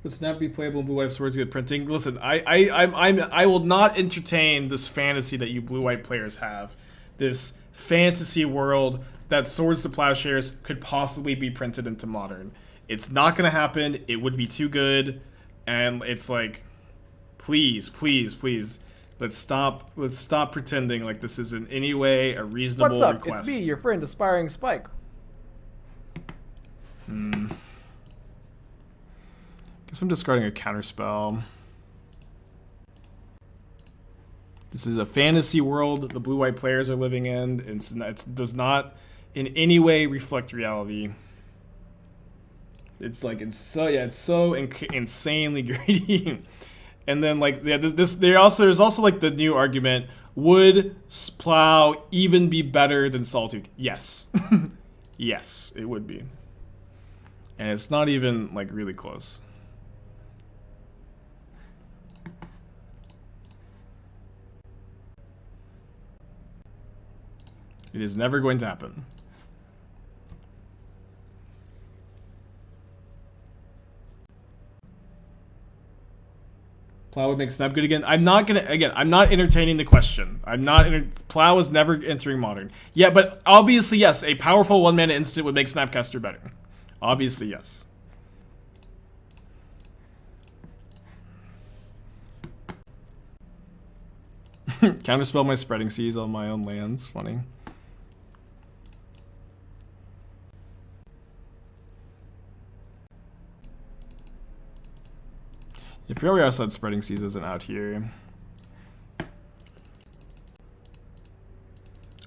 Would Snap be playable in blue-white swords get printing? Listen, I will not entertain this fantasy that you blue-white players have. This fantasy world that Swords to Plowshares could possibly be printed into Modern. It's not gonna happen. It would be too good, and it's like, please, please, please, let's stop pretending like this is in any way a reasonable What's up? request. It's me, your friend, Aspiring Spike. Guess I'm discarding a counterspell. This is a fantasy world the blue-white players are living in. It does not in any way reflect reality. It's like it's so insanely greedy. And then like there's also like the new argument: would Plow even be better than Solitude? Yes, yes, it would be. And it's not even like really close. It is never going to happen. Plow would make Snap good again. I'm not entertaining the question. Plow is never entering Modern. Yeah, but obviously yes, a powerful 1-mana instant would make Snapcaster better. Obviously yes. Counterspell my Spreading Seas on my own lands. Funny. If we also had Spreading Seas isn't out here.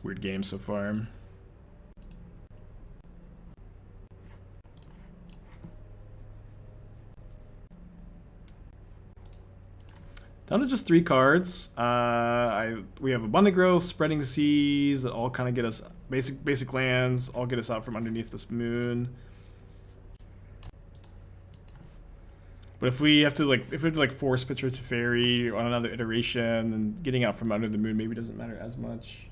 Weird game so far. Down to just 3 cards. We have Abundant Growth, Spreading Seas that all kind of get us basic lands, all get us out from underneath this moon. But if we have to force pitcher to Teferi on another iteration, then getting out from under the moon maybe doesn't matter as much.